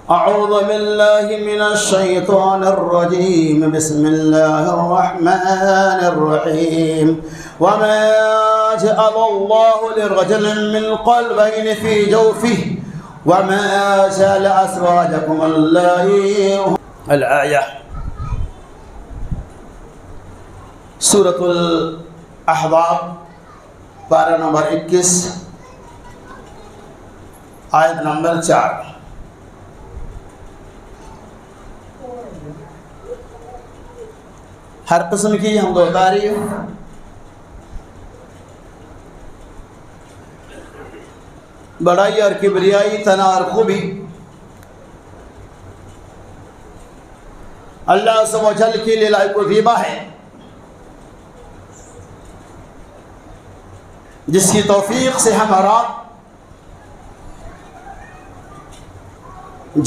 أعوذ بالله من الشيطان الرجيم. بسم الله الرحمن الرحيم. وما جعل الله لرجل من قلبين في جوفه وما جعل أزواجكم اللائي. الآية سورة الأحزاب پارہ نمبر 21 آیت نمبر 4. ہر قسم کی حمد و تعریف بڑائی اور کبریائی ثنا اور خوبی اللہ عز و جل کے لیے لائق و زیبا ہے، جس کی توفیق سے ہم اور آپ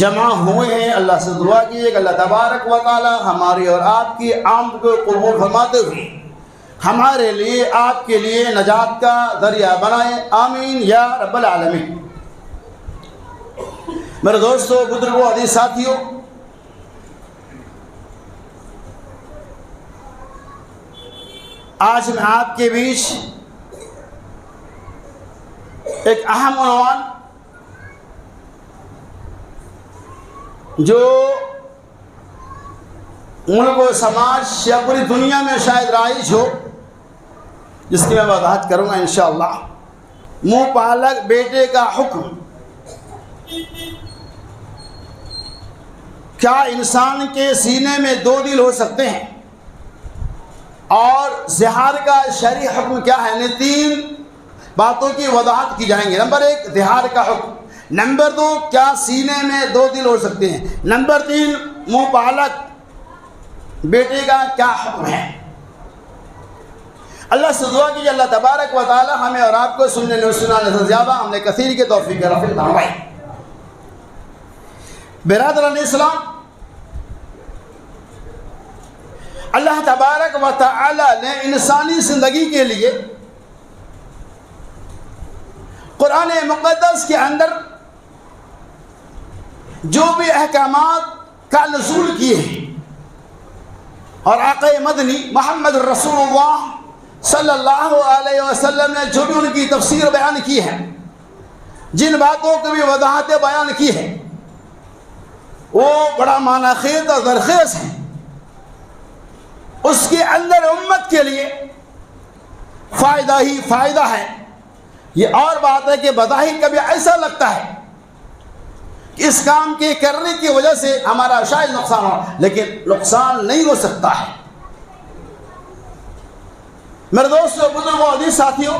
جمع ہوئے ہیں. اللہ سے دعا کیجیے کہ اللہ تبارک و تعالی ہماری اور آپ کی آمد کو قبول فرماتے ہوئے ہمارے لیے آپ کے لیے نجات کا ذریعہ بنائے. آمین یا رب العالمین. میرے دوستو، بزرگوں، عزیز ساتھیوں، آج میں آپ کے بیچ ایک اہم عنوان جو ملک و سماج یا پوری دنیا میں شاید رائج ہو، جس کی میں وضاحت کروں گا انشاءاللہ. منہ پالک بیٹے کا حکم. کیا انسان کے سینے میں 2 دل ہو سکتے ہیں؟ اور زہار کا شرعی حکم کیا ہے؟ 3 باتوں کی وضاحت کی جائیں گے. نمبر 1 زہار کا حکم. نمبر 2 کیا سینے میں 2 دل ہو سکتے ہیں. نمبر 3 منہ پالک بیٹے کا کیا حکم ہے. اللہ سے دعا کیجیے اللہ تبارک و تعالی ہمیں اور آپ کو سننے و سنانے سے زیادہ ہم نے کثیر کے توفیق رفیع فرمائے. برادران اسلام، اللہ تبارک و تعالی نے انسانی زندگی کے لیے قرآن مقدس کے اندر جو بھی احکامات کا نزول کیے ہیں اور آقا مدنی محمد رسول اللہ صلی اللہ علیہ وسلم نے جو بھی ان کی تفسیر بیان کی ہے، جن باتوں کو بھی وضاحت بیان کی ہے، وہ بڑا معنی خیز اور درخیز ہے. اس کے اندر امت کے لیے فائدہ ہی فائدہ ہے. یہ اور بات ہے کہ بظاہر کبھی ایسا لگتا ہے کہ اس کام کے کرنے کی وجہ سے ہمارا شاید نقصان ہو، لیکن نقصان نہیں ہو سکتا ہے. میرے دوستوں، بزرگوں، عزیز ساتھیوں،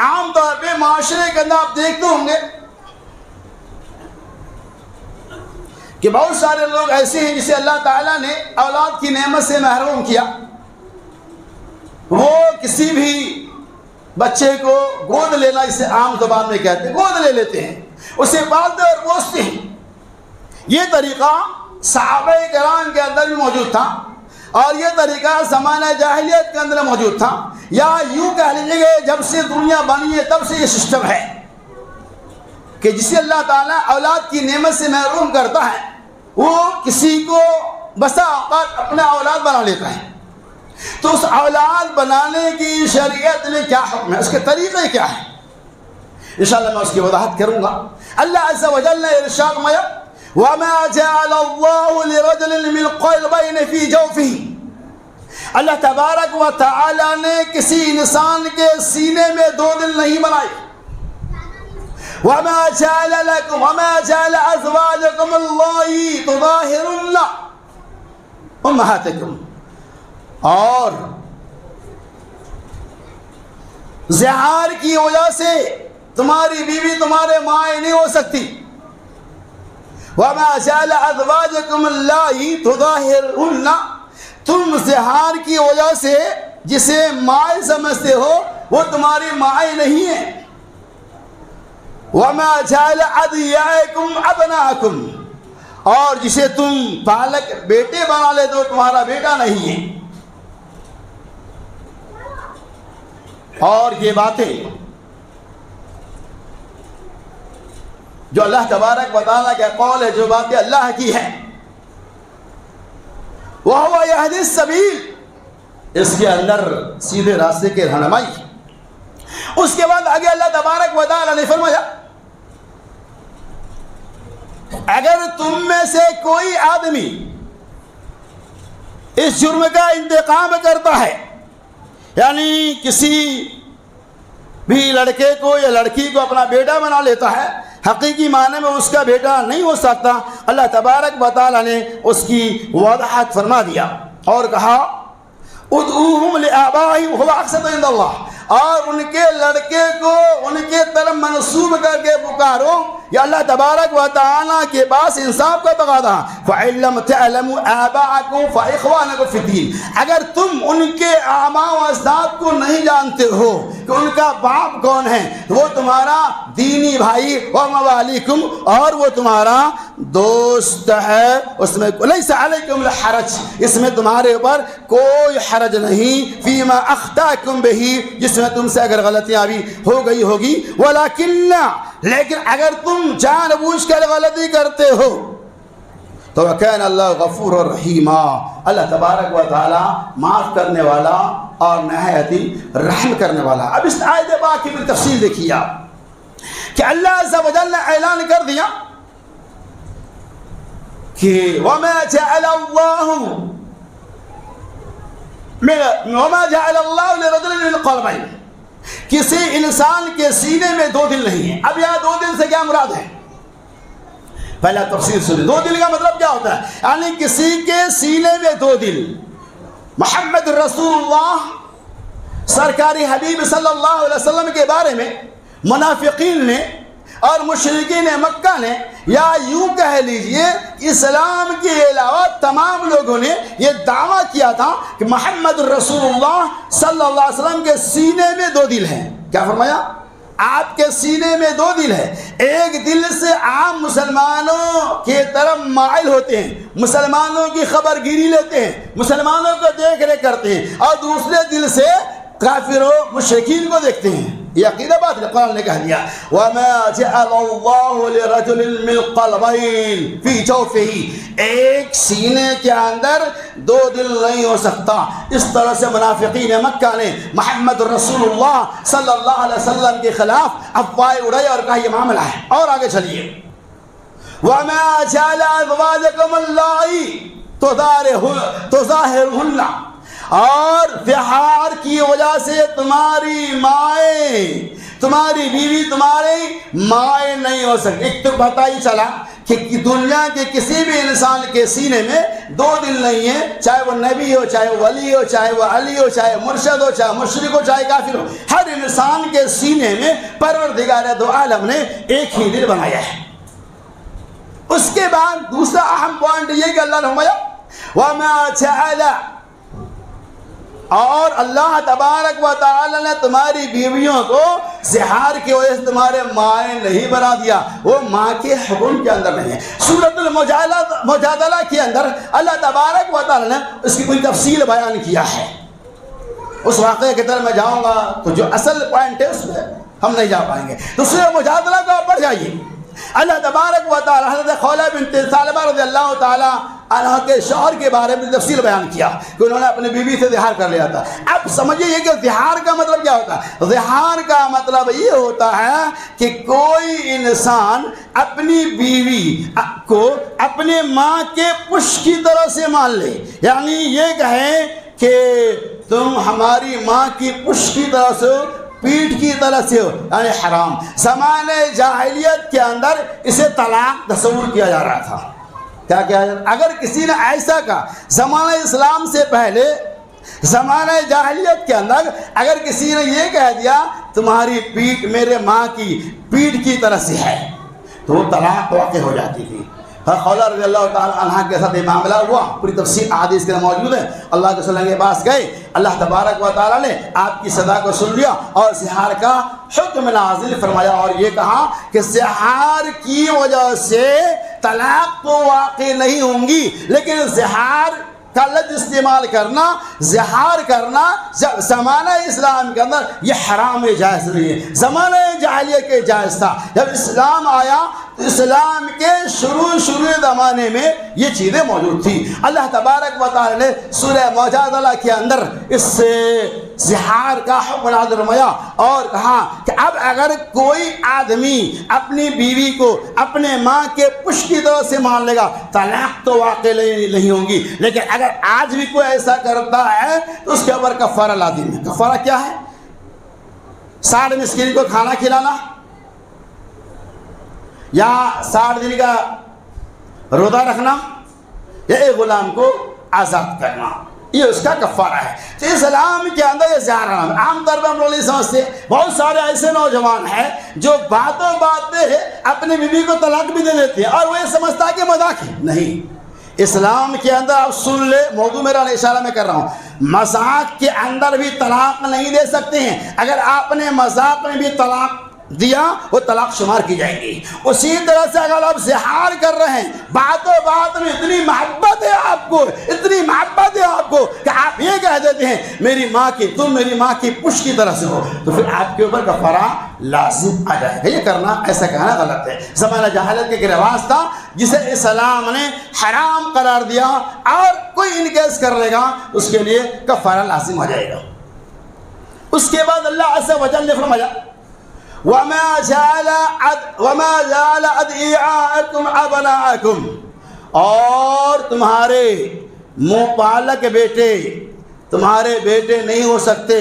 عام طور پہ معاشرے کے اندر آپ دیکھتے ہوں گے کہ بہت سارے لوگ ایسے ہیں جسے اللہ تعالیٰ نے اولاد کی نعمت سے محروم کیا. وہ کسی بھی بچے کو گود لینا، اسے عام زبان میں کہتے ہیں، گود لے لیتے ہیں، اسے پالتے اور پوستے ہیں. یہ طریقہ صحابہ کرام کے اندر بھی موجود تھا، اور یہ طریقہ زمانہ جاہلیت کے اندر موجود تھا، یا یوں کہہ لیجیے کہ جب سے دنیا بنی ہے تب سے یہ سسٹم ہے کہ جسے اللہ تعالیٰ اولاد کی نعمت سے محروم کرتا ہے، وہ کسی کو بسا اوقات اپنا اولاد بنا لیتا ہے. تو اس اولاد بنانے کی شریعت میں کیا حکم ہے، اس کے طریقے کیا ہے، انشاءاللہ میں اس کی وضاحت کروں گا. اللہ عز و جل نے ارشاد فرمایا وَمَا جَعَلَ اللَّهُ لِرَجُلٍ مِّن قَلْبَيْنِ فِي جَوْفِهِ. اللہ تبارک و تعالی نے کسی انسان کے سینے میں 2 دل نہیں بنائے. وَمَا جَعَلَ لَكُمْ وَمَا جَعَلَ أَزْوَاجَكُمُ اللَّائِي تُظَاهِرُنَّ أُمَّهَاتِكُمْ. اور زہار کی وجہ سے تمہاری بیوی تمہارے مائیں نہیں ہو سکتی. وَمَا جَعَلَ أَزْوَاجَكُمُ اللَّائِي تُظَاهِرُنَّ. تم زہار کی وجہ سے جسے مائیں سمجھتے ہو وہ تمہاری مائیں نہیں ہیں. وَمَا جَعَلَ أَدْعِيَاءَكُمْ أَبْنَاءَكُمْ. اور جسے تم پالک بیٹے بنا لیتے ہو تمہارا بیٹا نہیں ہے. اور یہ باتیں جو اللہ تبارک و تعالیٰ کا قول ہے، جو باتیں اللہ کی ہے، وَهُوَ يَهْدِي السَّبِيلَ، اس کے اندر سیدھے راستے کے رہنمائی۔ اس کے بعد آگے اللہ تبارک و تعالیٰ نے فرمایا اگر تم میں سے کوئی آدمی اس جرم کا انتقام کرتا ہے، یعنی کسی بھی لڑکے کو یا لڑکی کو اپنا بیٹا بنا لیتا ہے، حقیقی معنی میں اس کا بیٹا نہیں ہو سکتا، اللہ تبارک و تعالیٰ نے اس کی وضاحت فرما دیا اور کہا ادعوہم لآبائہم هو اقسط عند اللہ، اور ان کے لڑکے کو ان کے طرف منسوب کر کے پکارو، یا اللہ تبارک و تعالیٰ کے پاس انصاف کا تقاضا فَإِن لَمْ تَعْلَمُوا آبَاءَكُمْ فَإِخْوَانُكُمْ فِي الدِّينِ، اگر تم ان کے آباء و اجداد کو نہیں جانتے ہو کہ ان کا باپ کون ہے، وہ تمہارا دینی بھائی وَمَوَالِيكُمْ، اور وہ تمہارا دوست ہے، اس میں لَيْسَ عَلَيْكُمْ الْحَرَجْ، اس میں تمہارے اوپر کوئی حرج نہیں، فِيمَا أَخْطَأْكُمْ بِهِ، جس میں تم سے اگر غلطیاں بھی ہو گئی ہوگی، وَلَكِنَّ، لیکن اگر تم جان بوجھ کر غلطی کرتے ہو تو وَكَانَ اللَّهُ غَفُورًا رَحِيمًا، اللہ تبارک و تعالی معاف کرنے والا اور نہایت رحم کرنے والا۔ اب اس آیت پاک کی تفصیل دیکھیے آپ کہ اللہ عز و جل نے اعلان کر دیا کہ وَمَا جَعَلَ اللَّهُ لِرَجُلٍ مِّن قَلْبَيْنِ، کسی انسان کے سینے میں دو دل نہیں ہے۔ اب یہاں دو دل سے کیا مراد ہے؟ پہلا تفسیر سنیں، دو دل کا مطلب کیا ہوتا ہے؟ یعنی کسی کے سینے میں دو دل۔ محمد رسول اللہ سرکاری حبیب صلی اللہ علیہ وسلم کے بارے میں منافقین نے اور مشرکین مکہ نے، یا یوں کہہ لیجئے اسلام کے علاوہ تمام لوگوں نے یہ دعویٰ کیا تھا کہ محمد رسول اللہ صلی اللہ علیہ وسلم کے سینے میں دو دل ہیں۔ کیا فرمایا؟ آپ کے سینے میں دو دل ہے، ایک دل سے عام مسلمانوں کی طرف مائل ہوتے ہیں، مسلمانوں کی خبر گیری لیتے ہیں، مسلمانوں کو دیکھ ریکھ کرتے ہیں، اور دوسرے دل سے کافروں مشرکین کو دیکھتے ہیں۔ یہ عقیدہ بات قرآن نے کہہ دیا وَمَا جَعَلَ اللَّهُ لِرَجُلٍ مِّن قَلْبَيْنِ فِي جَوْفِهِ، ایک سینے کے اندر دو دل نہیں ہو سکتا۔ اس طرح سے منافقین مکہ نے محمد رسول اللہ صلی اللہ علیہ وسلم کے خلاف افواہیں اڑائی اور کہا یہ معاملہ ہے۔ اور آگے چلیے وَمَا جَعَلَ أَزْوَاجَكُمُ اللَّائِي تُظَاهِرُهُنَّ، اور زہار کی وجہ سے تمہاری مائیں، تمہاری بیوی تمہاری مائیں نہیں ہو سکتی۔ ایک تو پتہ ہی چلا کہ دنیا کے کسی بھی انسان کے سینے میں دو دل نہیں ہے، چاہے وہ نبی ہو، چاہے وہ ولی ہو، چاہے وہ علی ہو، چاہے مرشد ہو، چاہے مشرک ہو، چاہے کافر ہو، ہر انسان کے سینے میں پروردگار دو عالم نے ایک ہی دل بنایا ہے۔ اس کے بعد دوسرا اہم پوائنٹ یہ کہ اللہ نے فرمایا وَمَا جَعَلَ، اور اللہ تبارک و تعالی نے تمہاری بیویوں کو زہار کی وجہ سے تمہارے مائیں نہیں بنا دیا، وہ ماں کے حکم کے اندر نہیں ہے۔ سورۃ المجادلہ کے اندر اللہ تبارک و تعالی نے اس کی کوئی تفصیل بیان کیا ہے۔ اس واقعے کی طرف میں جاؤں گا تو جو اصل پوائنٹ ہے اس میں ہم نہیں جا پائیں گے، تو سورۃ مجادلہ کو آپ پڑھ جائیے۔ اللہ تبارک و تعالی حضرت خولہ بنت ثعلبہ رضی اللہ تعالی عنہ کے شوہر کے بارے میں تفصیل بیان کیا کہ انہوں نے اپنی بیوی سے زہار کر لیا تھا۔ اب سمجھیے یہ کہ زہار کا مطلب کیا ہوتا ہے؟ زہار کا مطلب یہ ہوتا ہے کہ کوئی انسان اپنی بیوی کو اپنے ماں کے پش کی طرح سے مان لے، یعنی یہ کہیں کہ تم ہماری ماں کی پش کی طرح سے، پیٹھ کی طرح سے ہو، یعنی حرام۔ زمانہ جاہلیت کے اندر اسے طلاق تصور کیا جا رہا تھا۔ کیا کیا جا رہا؟ اگر کسی نے ایسا کہا زمانہ اسلام سے پہلے، زمانہ جاہلیت کے اندر اگر کسی نے یہ کہہ دیا تمہاری پیٹھ میرے ماں کی پیٹھ کی طرح سے ہے تو وہ طلاق واقع ہو جاتی تھی۔ خولہ رضی اللہ تعالی عنہ کے ساتھ یہ معاملہ ہوا، پوری تفصیل احادیث کے موجود ہے۔ اللہ کے رسول کے پاس گئے، اللہ تبارک و تعالی نے آپ کی صدا کو سن لیا اور زہار کا حکم نازل فرمایا، اور یہ کہا کہ زہار کی وجہ سے طلاق تو واقع نہیں ہوں گی، لیکن زہار کا لفظ استعمال کرنا، زہار کرنا زمانہ اسلام کے اندر یہ حرام جائز نہیں ہے، زمانہ جاہلیت کے جائز تھا۔ جب اسلام آیا تو اسلام کے شروع زمانے میں یہ چیزیں موجود تھی۔ اللہ تبارک و تعالی نے سورہ مجادلہ کے اندر اس سے زہار کا حکم نازل فرمایا اور کہا کہ اب اگر کوئی آدمی اپنی بیوی کو اپنے ماں کے پشت کی طرف سے مان لے گا طلاق تو واقع نہیں ہوں گی، لیکن اگر آج بھی کوئی ایسا کرتا ہے تو اس کے اوپر کفارہ لازم ہے۔ کفارہ کیا ہے؟ 60 مسکین کو کھانا کھلانا یا 60 دن کا روزہ رکھنا یا ایک غلام کو آزاد کرنا، یہ اس کا کفارہ ہے۔ تو اسلام کے اندر یہ زیادہ عام طور پر ہم لوگ نہیں سمجھتے۔ بہت سارے ایسے نوجوان ہیں جو باتوں بات میں اپنی بیوی کو طلاق بھی دے دیتے ہیں اور وہ یہ سمجھتا ہے کہ مذاق ہے۔ نہیں، اسلام کے اندر آپ سن لے، موضوع میرا اشارہ میں کر رہا ہوں، مذاق کے اندر بھی طلاق نہیں دے سکتے ہیں۔ اگر آپ نے مذاق میں بھی طلاق دیا وہ طلاق شمار کی جائے گی۔ اسی طرح سے اگر آپ زہار کر رہے ہیں، باتوں بات میں اتنی محبت ہے آپ کو، اتنی محبت ہے آپ کو کہ آپ یہ کہہ دیتے ہیں میری ماں کی، تم میری ماں کی پشت کی طرح سے ہو، تو پھر آپ کے اوپر کفارہ لازم آ جائے گا۔ یہ کرنا، ایسا کہنا غلط ہے۔ زمانہ جہالت کے ایک رواج تھا جسے اسلام نے حرام قرار دیا اور کوئی انکیس کر لے گا اس کے لیے کفارہ لازم ہو جائے گا۔ اس کے بعد اللہ عز و جل نے فرمایا وَمَا جَعَلَ أَدْعِيَاءَكُمْ أَبْنَاءَكُمْ، اور تمہارے منہ پالک بیٹے تمہارے بیٹے نہیں ہو سکتے،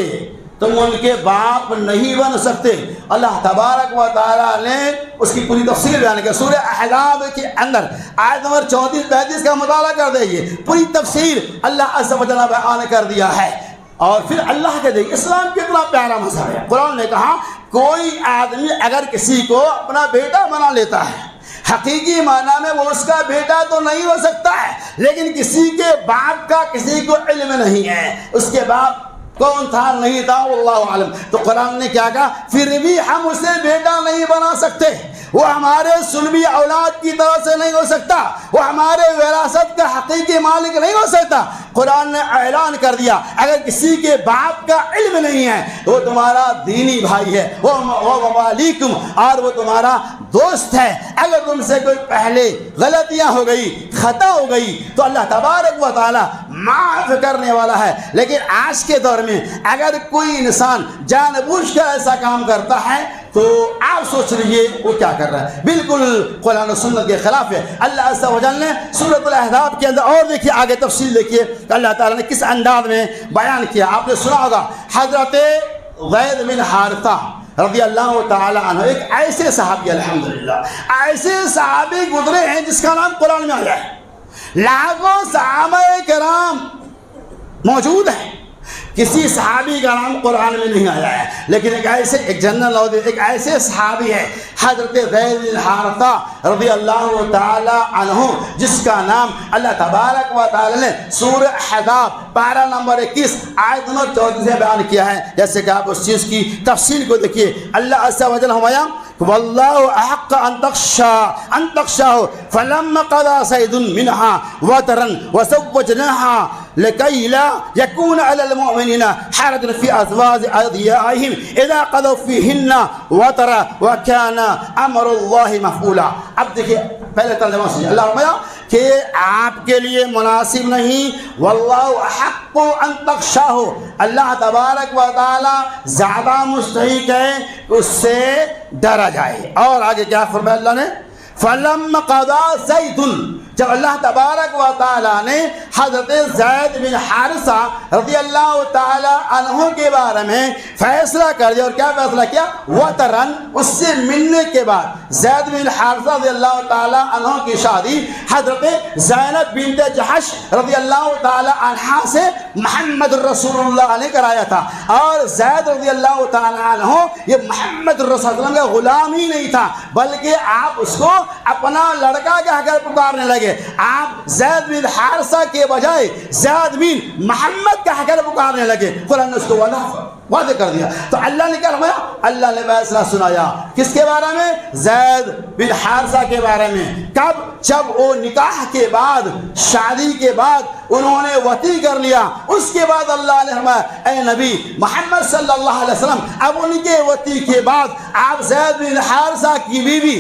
تم ان کے باپ نہیں بن سکتے۔ اللہ تبارک و تعالیٰ نے اس کی پوری تفصیل بیان کی سورہ احزاب کے اندر، آیت نمبر 34-35 کا مطالعہ کر دیجیے، پوری تفصیل اللہ عز و جل بیان کر دیا ہے۔ اور پھر اللہ کے دیکھ اسلام کتنا پیارا مذہب ہے۔ قرآن نے کہا کوئی آدمی اگر کسی کو اپنا بیٹا بنا لیتا ہے، حقیقی معنی میں وہ اس کا بیٹا تو نہیں ہو سکتا ہے، لیکن کسی کے باپ کا کسی کو علم نہیں ہے، اس کے باپ کون تھا نہیں تھا واللہ عالم، تو قرآن نے کیا کہا پھر بھی ہم اسے بیٹا نہیں بنا سکتے، وہ ہمارے سلبی اولاد کی طرف سے نہیں ہو سکتا، وہ ہمارے وراثت کا حقیقی مالک نہیں ہو سکتا۔ قرآن نے اعلان کر دیا اگر کسی کے باپ کا علم نہیں ہے تو وہ تمہارا دینی بھائی ہے، وہ موالیکم، اور وہ تمہارا دوست ہے۔ اگر تم سے کوئی پہلے غلطیاں ہو گئی، خطا ہو گئی تو اللہ تبارک و تعالی معاف کرنے والا ہے، لیکن آج کے دور میں اگر کوئی انسان جان بوجھ کر ایسا کام کرتا ہے تو آپ سوچ لیجئے وہ کیا کر رہا ہے، بالکل قرآن و سنت کے خلاف ہے۔ اللہ عز و جل نے سورۃ الاحزاب کے اندر اور دیکھیے آگے تفصیل دیکھیے کہ اللہ تعالیٰ نے کس انداز میں بیان کیا۔ آپ نے سنا ہوگا حضرت زید بن حارثہ رضی اللہ تعالیٰ عنہ ایک ایسے صحابی، الحمدللہ ایسے صحابی گزرے ہیں جس کا نام قرآن میں آیا ہے، لاکھوں صحابہ کرام موجود ہیں، کسی صحابی کا نام قرآن میں نہیں آیا ہے، لیکن ایک جنرل ایک ایسے صحابی ہے حضرت زید بن حارثہ رضی اللہ تعالی عنہ جس کا نام اللہ تبارک و تعالی نے سورہ احزاب پارہ نمبر 21 آیت نمبر 34 سے بیان کیا ہے۔ جیسے کہ آپ اس چیز کی تفصیل کو دیکھیے، اللہ عز و جل فرمایا واللہ احق ان تخشاه فلما قضى زيد منها وطرا وزوجناها لكي لا يكون على المؤمنين حرج في ازواج ادعيائهم اذا قضوا فيهن وطرا وكان امر الله مفعولا۔ اب دیکھیے پہلے ترجمہ سنیے، اللہ فرمایا کہ آپ کے لیے مناسب نہیں، واللہ احق ان تخشاه، اللہ تبارک و تعالی زیادہ مستحق ہے اس سے ڈرا جائے۔ اور آگے کیا فرمایا اللہ نے فَلَمَّ قَضَى زَيْدٌ، جب اللہ تبارک و تعالیٰ نے حضرت زید بن حارثہ رضی اللہ تعالیٰ عنہ کے بارے میں فیصلہ کر دیا، اور کیا فیصلہ کیا؟ وطرن، اس سے ملنے کے بعد زید بن حارثہ رضی اللہ تعالیٰ عنہ کی شادی حضرت زینب بنت جحش رضی اللہ تعالیٰ عنہ سے محمد رسول اللہ نے کرایا تھا، اور زید رضی اللہ تعالیٰ عنہ یہ محمد رسول اللہ کا غلام ہی نہیں تھا بلکہ آپ اس کو اپنا لڑکا کہہ کر پکارنے لگے، آپ زید بن حارثہ کے بجائے زید بن محمد کہہ کر پکارنے لگے۔ قرآن نے اس کو واضح کر دیا. تو اللہ نے کیا فرمایا؟ اللہ نے فیصلہ سنایا کس کے بارے میں؟ زید بن حارثہ کے بارے میں. کب؟ جب وہ نکاح کے بعد، شادی کے بعد انہوں نے وطی کر لیا. اس کے بعد اللہ نے فرمایا اے نبی محمد صلی اللہ علیہ وسلم، اب ان کے وطی کے بعد آپ زید بن حارثہ کی بیوی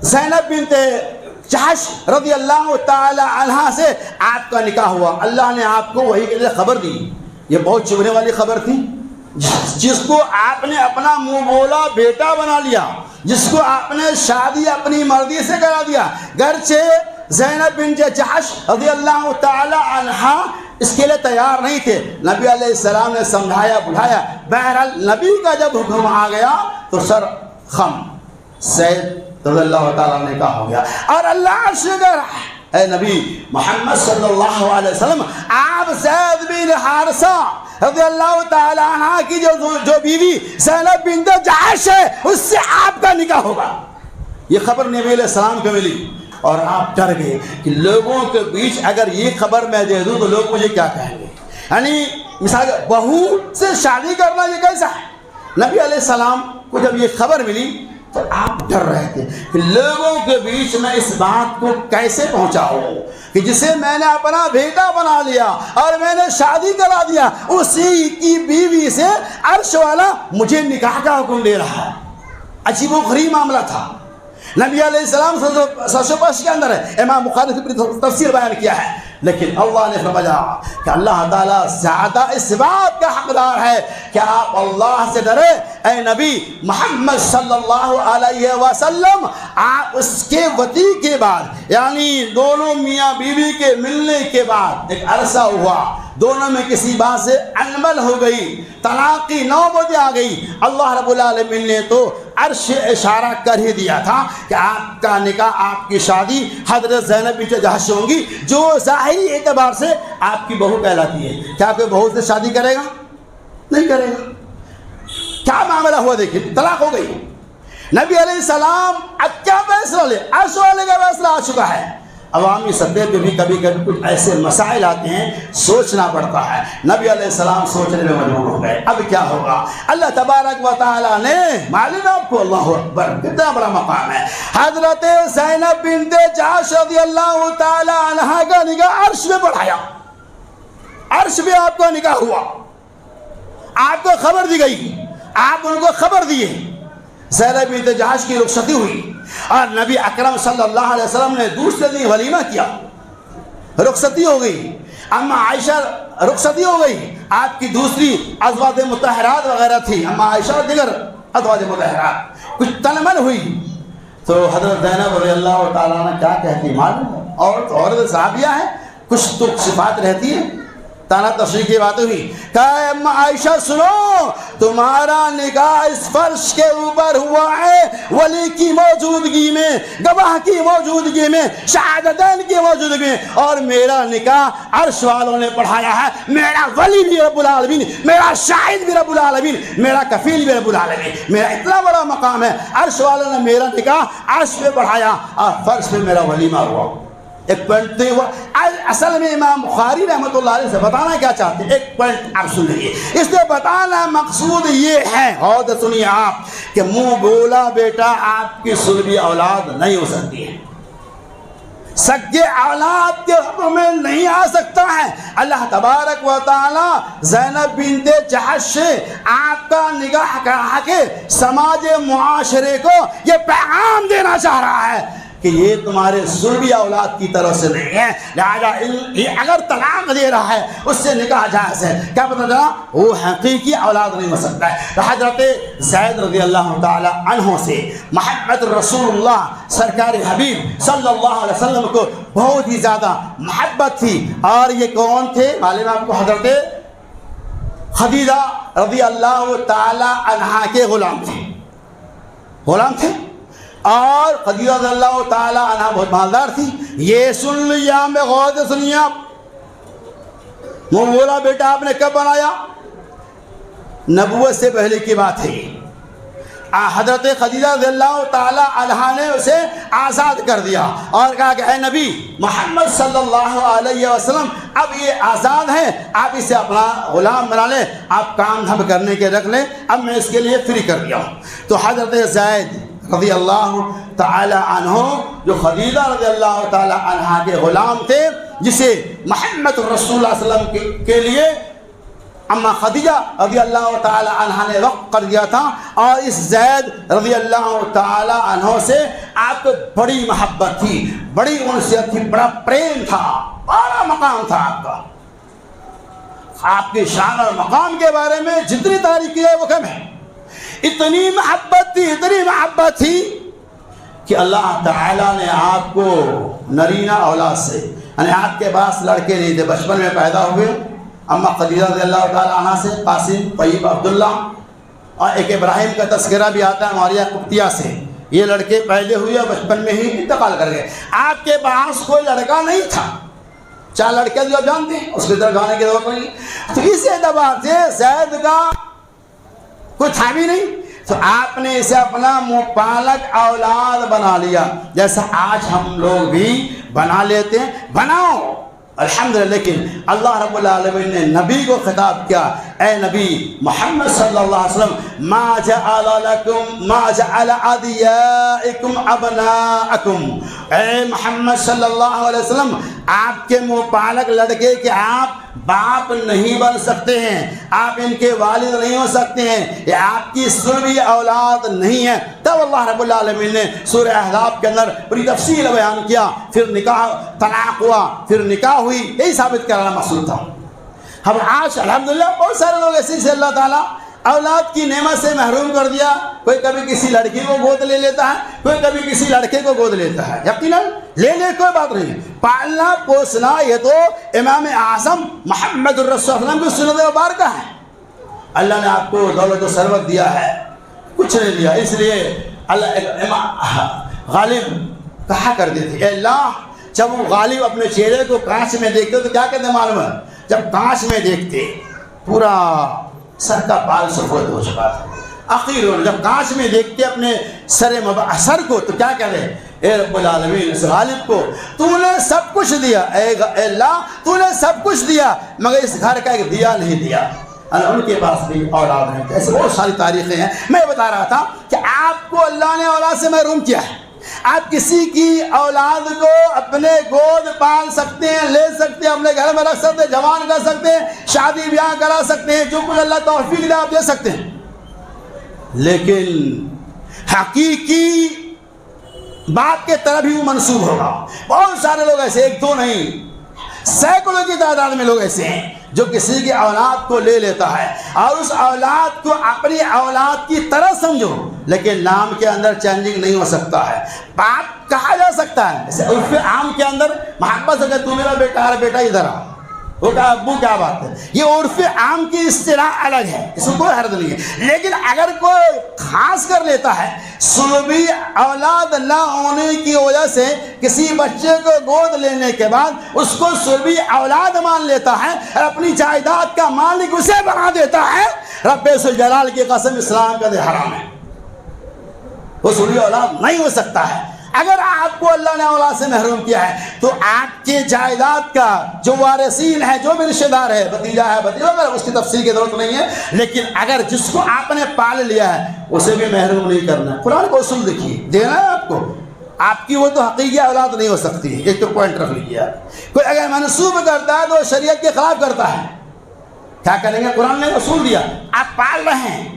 زینب بنت جحش رضی اللہ تعالی عنہ سے آپ کا نکاح ہوا. اللہ نے آپ کو وہی کے لیے خبر دی. یہ بہت چبھنے والی خبر تھی، جس کو آپ نے اپنا منہ بولا بیٹا بنا لیا، جس کو آپ نے شادی اپنی مرضی سے کرا دیا. گرچہ زینب بنت جحش رضی اللہ تعالی عنہ اس کے لیے تیار نہیں تھے. نبی علیہ السلام نے سمجھایا بڑھایا. بہرحال نبی کا جب حکم آ گیا تو سر خم زید رضی اللہ تعالیٰ نے کہا ہو گیا. اور اللہ سے کہہ رہا ہے اے نبی محمد صلی اللہ علیہ وسلم، آپ زید بن حارثہ رضی اللہ تعالیٰ عنہ کی جو بیوی زینب بنت جحش ہے اس سے آپ کا نکاح ہوگا. یہ خبر نبی علیہ السلام کو ملی اور آپ ڈر گئے کہ لوگوں کے بیچ اگر یہ خبر میں دے دوں تو لوگ مجھے کیا کہیں گے. یعنی مثال بہو سے شادی کرنا یہ کیسا ہے؟ نبی علیہ السلام کو جب یہ خبر ملی تو آپ ڈر رہے تھے کہ لوگوں کے بیچ میں اس بات کو کیسے پہنچاؤں کہ جسے میں نے اپنا بیٹا بنا لیا اور میں نے شادی کرا دیا، اسی کی بیوی سے عرش والا مجھے نکاح کا حکم دے رہا ہے. عجیب و غریب معاملہ تھا. نبی علیہ السلام کے اندر ہے، امام بخاری نے تفسیر بیان کیا ہے. لیکن اللہ نے فرمایا کہ اللہ تعالیٰ زیادہ اس بات کا حقدار ہے کہ آپ اللہ سے ڈرے. اے نبی محمد صلی اللہ علیہ وسلم، آپ اس کے وطی کے بعد یعنی دونوں میاں بیوی کے ملنے کے بعد ایک عرصہ ہوا، دونوں میں کسی بات سے انمل ہو گئی، طلاق کی نوبت آ گئی. اللہ رب العالمین نے تو عرش اشارہ کر ہی دیا تھا کہ آپ کا نکاح، آپ کی شادی حضرت زینب بنت جحش ہوں گی، جو ظاہری اعتبار سے آپ کی بہو کہلاتی ہے. کیا کوئی بہو سے شادی کرے گا؟ نہیں کرے گا. کیا معاملہ ہوا دیکھیں، طلاق ہو گئی. نبی علیہ السلام اب کیا فیصلہ لے؟ عرش والے کا فیصلہ آ چکا ہے. عوامی سطح پہ بھی کبھی کبھی کچھ ایسے مسائل آتے ہیں، سوچنا پڑتا ہے. نبی علیہ السلام سوچنے میں مجبور ہو گئے اب کیا ہوگا. اللہ تبارک و تعالیٰ نے معلوم آپ کو، اللہ اکبر کتنا بڑا مقام ہے، حضرت زینب بنت جحش رضی اللہ تعالی عنہا کا نکاح عرش میں بڑھایا. عرش میں آپ کا نکاح ہوا، آپ کو خبر دی گئی، آپ ان کو خبر دیے. زینب بنت جحش کی رخصتی ہوئی اور نبی اکرم صلی اللہ علیہ وسلم نے دوسرے دن ولیمہ کیا. رخصتی ہو گئی. اما عائشہ رخصتی ہو گئی، آپ کی دوسری ازواج مطہرات وغیرہ تھی، اما عائشہ اور دیگر ازواج مطہرات، کچھ تنمن ہوئی. تو حضرت زینب رضی اللہ تعالیٰ عنہ کیا کہتی معلوم ہے؟ عورت صحابیہ ہیں، کچھ تو صفات رہتی ہیں. تانا تشریح کی بات ہوئی، کہا اما عائشہ سنو، تمہارا نکاح اس فرش کے اوپر ہوا ہے ولی کی موجودگی میں، گواہ کی موجودگی میں، شہادتین کی موجودگی میں، اور میرا نکاح عرش والوں نے پڑھایا ہے. میرا ولی بھی رب العالمین، میرا شاہد بھی رب العالمین، میرا کفیل بھی رب العالمین. میرا اتنا بڑا مقام ہے، عرش والوں نے میرا نکاح عرش پہ پڑھایا اور فرش پہ میرا ولیمہ ہوا. ایک پوائنٹ تو ہوا. اصل میں امام بخاری رحمۃ اللہ علیہ سے بتانا کیا چاہتے ہیں، ایک پوائنٹ آپ سن لیجیے. اس سے بتانا مقصود یہ ہے، اور سنیے آپ، کہ منہ بولا بیٹا آپ کی سلبی اولاد نہیں ہو سکتی ہے، سگے اولاد کے حکم میں نہیں آ سکتا ہے. اللہ تبارک و تعالی زینب بنت جحش سے آپ کا نکاح کرا کے سماج معاشرے کو یہ پیغام دینا چاہ رہا ہے کہ یہ تمہارے سلبی اولاد کی طرف سے نہیں ہے، لہذا اگر طلاق دے رہا ہے اس سے نکاح جائز ہے. کیا پتہ چلا؟ وہ حقیقی اولاد نہیں ہو سکتا ہے. تو حضرت زید رضی اللہ تعالی عنہ سے محمد رسول اللہ سرکار حبیب صلی اللہ علیہ وسلم کو بہت ہی زیادہ محبت تھی. اور یہ کون تھے معلوم آپ کو؟ حضرت خدیجہ رضی اللہ تعالی عنہا کے غلام تھے. اور خدیجہ رضی اللہ تعالیٰ عنہ بہت مالدار تھی. یہ سن لیا، میں غور سے سنیے آپ. وہ بولا بیٹا آپ نے کب بنایا؟ نبوت سے پہلے کی بات ہے. حضرت خدیجہ رضی اللہ تعالی عنہا نے اسے آزاد کر دیا اور کہا کہ اے نبی محمد صلی اللہ علیہ وسلم اب یہ آزاد ہے، آپ اسے اپنا غلام بنا لیں، آپ کام دھم کرنے کے رکھ لیں، اب میں اس کے لیے فری کر دیا ہوں۔ تو حضرت زید رضی اللہ تعالی عنہ جو خدیجہ رضی اللہ تعالی عنہا کے غلام تھے، جسے محمد رسول اللہ صلی اللہ علیہ وسلم کے لیے اما خدیجہ رضی اللہ تعالی عنہ نے وقف کر دیا تھا، اور اس زید رضی اللہ تعالی عنہ سے آپ کو بڑی محبت تھی، بڑی انسیت تھی، بڑا پریم تھا، بڑا مقام تھا آپ کا۔ آپ کی شان اور مقام کے بارے میں جتنی تعریف کی ہے وہ کم ہے۔ اتنی محبت تھی کہ اللہ تعالیٰ نے آپ کو نرینہ اولاد سے، یعنی آپ کے پاس لڑکے نہیں تھے، بچپن میں پیدا ہوئے، اما خدیجہ رضی اللہ تعالیٰ عنہ سے قاسم، طیب، عبداللہ، اور ایک ابراہیم کا تذکرہ بھی آتا ہے ماریہ قبطیہ سے، یہ لڑکے پیدا ہوئے اور بچپن میں ہی انتقال کر گئے۔ آپ کے پاس کوئی لڑکا نہیں تھا، 4 لڑکے جو آپ جانتے ہیں، اس کی طرف جانے کی ضرورت نہیں۔ تو اس اعتبار سے زید کا کوئی تھا بھی نہیں، تو آپ نے اسے اپنا مپالک اولاد بنا لیا، جیسا آج ہم لوگ بھی بنا لیتے ہیں۔ بناؤ الحمدللہ، لیکن اللہ رب العالمین نے نبی کو خطاب کیا، اے نبی محمد صلی اللہ علیہ وسلم ما جعل ادعیائکم ابناءکم، اے محمد صلی اللہ علیہ وسلم آپ کے مپالک لڑکے کے آپ باپ نہیں بن سکتے ہیں، آپ ان کے والد نہیں ہو سکتے ہیں، یہ آپ کی سلبی اولاد نہیں ہے۔ تب اللہ رب العالمین نے سورہ احزاب کے اندر بڑی تفصیل بیان کیا، پھر نکاح طلاق ہوا، پھر نکاح ہوئی، یہی ثابت کرانا مقصود تھا۔ ہم آج الحمدللہ بہت سارے لوگ ایسے سے اللہ تعالیٰ اولاد کی نعمت سے محروم کر دیا، کوئی کبھی کسی لڑکی کو گود لے لیتا ہے، کوئی کبھی کسی لڑکے کو گود لیتا ہے، یقیناً لے کوئی بات نہیں ہے، پالنا پوسنا یہ تو امام اعظم محمد الرسول صلی اللہ علیہ وسلم کی سنت مبارکہ ہے۔ اللہ نے آپ کو دولت و ثروت دیا ہے، کچھ نہیں دیا، اس لیے اللہ غالب کہا کرتے تھے، اے اللہ جب وہ غالب اپنے چہرے کو کانچ میں دیکھتے تو کیا کہتے ہیں معلوم ہے؟ جب کانچ میں دیکھتے پورا سر کا بال سفید ہو چکا تھا، اخیر جب کانچ میں دیکھتے اپنے سر کو تو کیا کہتے ہیں؟ اے رب العالمین اس غالب کو تو نے سب کچھ دیا، اے اللہ تو نے سب کچھ دیا مگر اس گھر کا ایک دیا نہیں دیا۔ ان کے پاس بھی اولاد نہیں، ایسے بہت ساری تاریخیں ہیں۔ میں بتا رہا تھا کہ آپ کو اللہ نے اولاد سے محروم کیا ہے، آپ کسی کی اولاد کو اپنے گود پال سکتے ہیں، لے سکتے ہیں، اپنے گھر میں رکھ سکتے ہیں، جوان کر سکتے ہیں، شادی بیاہ کرا سکتے ہیں، جو کچھ اللہ توفیق دے آپ دے سکتے ہیں، لیکن حقیقی باپ کے طرف ہی وہ منسوب ہوگا۔ بہت سارے لوگ ایسے، ایک دو نہیں، سینکڑوں کی تعداد میں لوگ ایسے ہیں جو کسی کی اولاد کو لے لیتا ہے اور اس اولاد کو اپنی اولاد کی طرح سمجھو، لیکن نام کے اندر چینجنگ نہیں ہو سکتا ہے، باپ کہا جا سکتا ہے، جیسے عرف عام کے اندر محبت سے کہ تو میرا بیٹا ہے، بیٹا ادھر آ، وہ کہا ابو کیا بات ہے، یہ عرف عام کی اصطلاح الگ ہے، اس میں کوئی حرج نہیں ہے۔ لیکن اگر کوئی خاص کر لیتا ہے، سلبی اولاد نہ ہونے کی وجہ سے کسی بچے کو گود لینے کے بعد اس کو سلبی اولاد مان لیتا ہے اور اپنی جائیداد کا مالک اسے بنا دیتا ہے، رب ذوالجلال کی قسم اسلام کا حرام ہے، وہ سلبی اولاد نہیں ہو سکتا ہے۔ اگر آپ کو اللہ نے اولاد سے محروم کیا ہے تو آپ کے جائیداد کا جو وارثین ہے، جو بھی رشتہ دار ہے، بھتیجا ہے، بھتیجا، اس کی تفصیل کی ضرورت نہیں ہے، لیکن اگر جس کو آپ نے پال لیا ہے اسے بھی محروم نہیں کرنا ہے۔ قرآن کو اصول دیکھیے، دینا ہے آپ کو، آپ کی وہ تو حقیقی اولاد نہیں ہو سکتی، ایک تو پوائنٹ رکھ لیجیے آپ۔ کوئی اگر منسوب کرتا ہے تو شریعت کے خلاف کرتا ہے، کیا کریں گے؟ قرآن نے اصول دیا، آپ پال رہے ہیں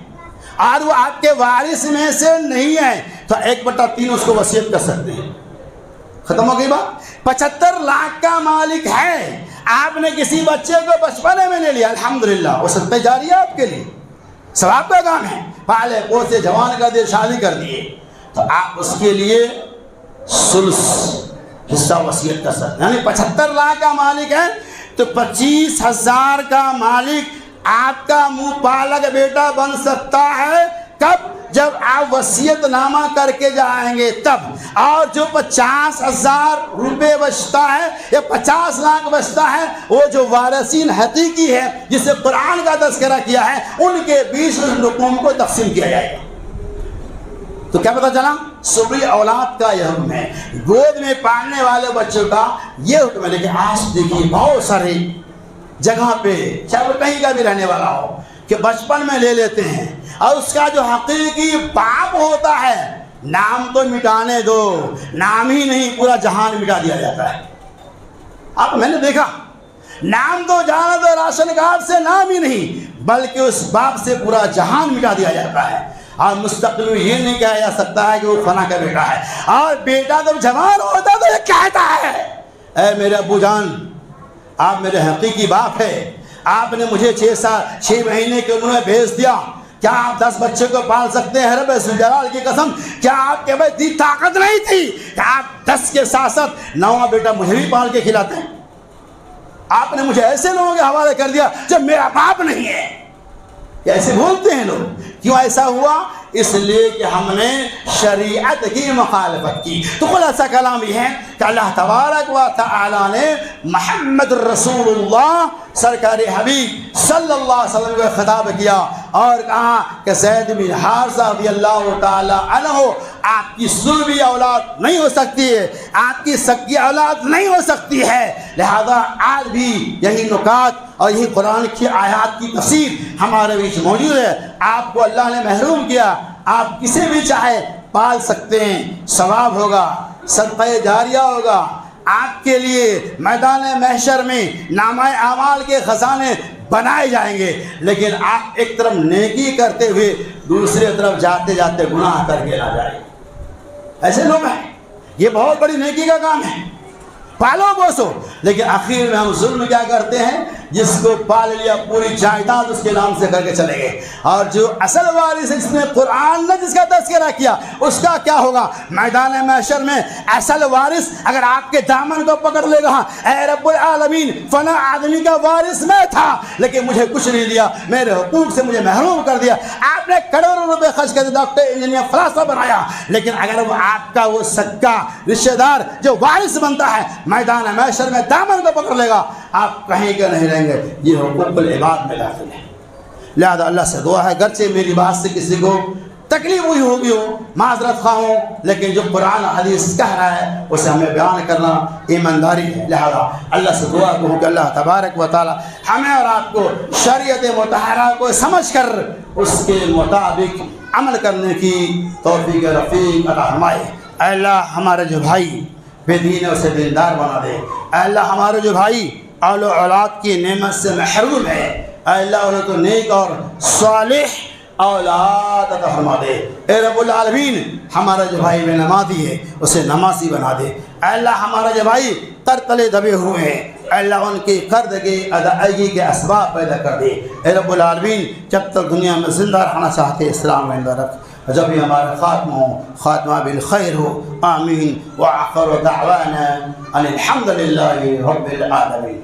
اور وہ آپ کے وارث میں سے نہیں ہے تو 1/3 اس کو وصیت کر سکتے ہیں، ختم ہو گئی بات۔ 75 لاکھ کا مالک ہے، آپ نے کسی بچے کو بچپنے میں لے لیا، الحمدللہ وہ صدقہ جاریہ آپ کے لیے ثواب کا کام ہے، پالے پوسے جوان کر دیے، شادی کر دیے، تو آپ اس کے لیے ثلث حصہ وصیت کر سکتے ہیں۔ یعنی 75 لاکھ کا مالک ہے تو 25,000 کا مالک آپ کا منہ پالک بیٹا بن سکتا ہے، کب؟ جب آپ وصیت نامہ کر کے جائیں گے تب، اور جو 50,000 روپے بچتا ہے یا 50 لاکھ بچتا ہے، وہ جو وارثین حقیقی ہے جسے قرآن کا تذکرہ کیا ہے، ان کے 20 رقوم کو تقسیم کیا جائے گا۔ تو کیا پتہ چلا؟ سبھی اولاد کا یہ حکم ہے، گود میں پالنے والے بچوں کا یہ حکم ہے۔ لیکن آج دیکھیے بہت سارے جگہ پہ، چاہے وہ کہیں کا بھی رہنے والا ہو، کہ بچپن میں لے لیتے ہیں اور اس کا جو حقیقی باپ ہوتا ہے، نام تو مٹانے دو، نام ہی نہیں پورا جہان مٹا دیا جاتا ہے۔ اب میں نے دیکھا، نام تو جانا دو، راشن کارڈ سے نام ہی نہیں بلکہ اس باپ سے پورا جہان مٹا دیا جاتا ہے، اور مستقبل میں یہ نہیں کہا جا سکتا ہے کہ وہ فلاں کا بیٹا ہے۔ اور بیٹا جب جوان ہوتا ہے تو یہ کہتا ہے، اے میرے ابو جان، آپ میرے حقیقی باپ ہے، آپ نے مجھے 6 مہینے کی عمر میں بھیج دیا، کیا آپ 10 بچے کو پال سکتے ہیں؟ رب ذوالجلال کی قسم، کیا آپ کے پاس اتنی طاقت نہیں تھی کہ آپ 10 کے ساتھ ساتھ 9واں بیٹا مجھے بھی پال کے کھلاتے ہیں؟ آپ نے مجھے ایسے لوگوں کے حوالے کر دیا جب میرا باپ نہیں ہے۔ ایسے بولتے ہیں لوگ، کیوں ایسا ہوا؟ اس لیے کہ ہم نے شریعت کی مخالفت کی۔ تو خلاصہ کلام یہ ہے کہ اللہ تبارک و تعالی نے محمد رسول اللہ سرکار حبیب صلی اللہ علیہ وسلم کو خطاب کیا اور کہا کہ زید بن حارثہ رضی اللہ تعالی عنہ آپ کی سلبی اولاد نہیں ہو سکتی ہے، آپ کی سکی اولاد نہیں ہو سکتی ہے۔ لہذا آج بھی یہی نکات اور یہی قرآن کی آیات کی تفسیر ہمارے بیچ موجود ہے۔ آپ کو اللہ نے محروم کیا، آپ کسے بھی چاہے پال سکتے ہیں، ثواب ہوگا، صدقہ جاریہ ہوگا، آپ کے لیے میدان محشر میں نامہ اعمال کے خزانے بنائے جائیں گے۔ لیکن آپ ایک طرف نیکی کرتے ہوئے دوسرے طرف جاتے جاتے گناہ کر کے نہ جائیں۔ ایسے لوگ ہیں، یہ بہت بڑی نیکی کا کام ہے، پالو بوسو، لیکن آخر میں ہم ظلم کیا کرتے ہیں؟ جس کو پال لیا پوری جائیداد اس کے نام سے کر کے چلے گئے، اور جو اصل وارث ہے جس نے قرآن نے جس کا تذکرہ کیا اس کا کیا ہوگا؟ میدان محشر میں اصل وارث اگر آپ کے دامن کو پکڑ لے گا، اے رب العالمین فلاں آدمی کا وارث میں تھا لیکن مجھے کچھ نہیں دیا، میرے حقوق سے مجھے محروم کر دیا، آپ نے کروڑوں روپے خرچ کر دیا، ڈاکٹر انجینئر فلاسفہ بنایا، لیکن اگر وہ آپ کا وہ سگا رشتہ دار جو وارث بنتا ہے میدان محشر میں دامن کو پکڑ لے گا، آپ کہیں کہ نہیں رہیں گے۔ یہ حقوق العباد میں داخل ہے۔ لہذا اللہ سے دعا ہے، گرچہ میری بات سے کسی کو تکلیف ہوئی ہوگی ہو، معذرت خواہ ہوں، لیکن جو قرآن حدیث کہہ رہا ہے اسے ہمیں بیان کرنا ایمانداری ہے۔ لہذا اللہ سے دعا کو کہ اللہ تبارک و تعالی ہمیں اور آپ کو شریعت مطہرہ کو سمجھ کر اس کے مطابق عمل کرنے کی توفیق رفیق عطا فرمائے۔ اے اللہ ہمارے جو بھائی بے دین ہے اسے دیندار بنا دے۔ اے اللہ ہمارے جو بھائی اول و اولاد کی نعمت سے محروم ہے، اے اللہ انہیں تو نیک اور صالح اولاد عطا فرما دے۔ اے رب العالمین ہمارا جو بھائی بے نمازی ہے اسے نمازی بنا دے۔ اے اللہ ہمارا جو بھائی ترتلے دبے ہوئے ہیں، اے اللہ ان کی قرض کی ادائیگی کے اسباب پیدا کر دے۔ اے رب العالمین جب تک دنیا میں زندہ رہنا چاہتے اسلام میں زندہ رکھ، جب بھی ہمارا خاتمہ ہو خاتمہ بالخیر ہو، آمین۔ وآخر دعوانا ان الحمد للہ رب العالمین۔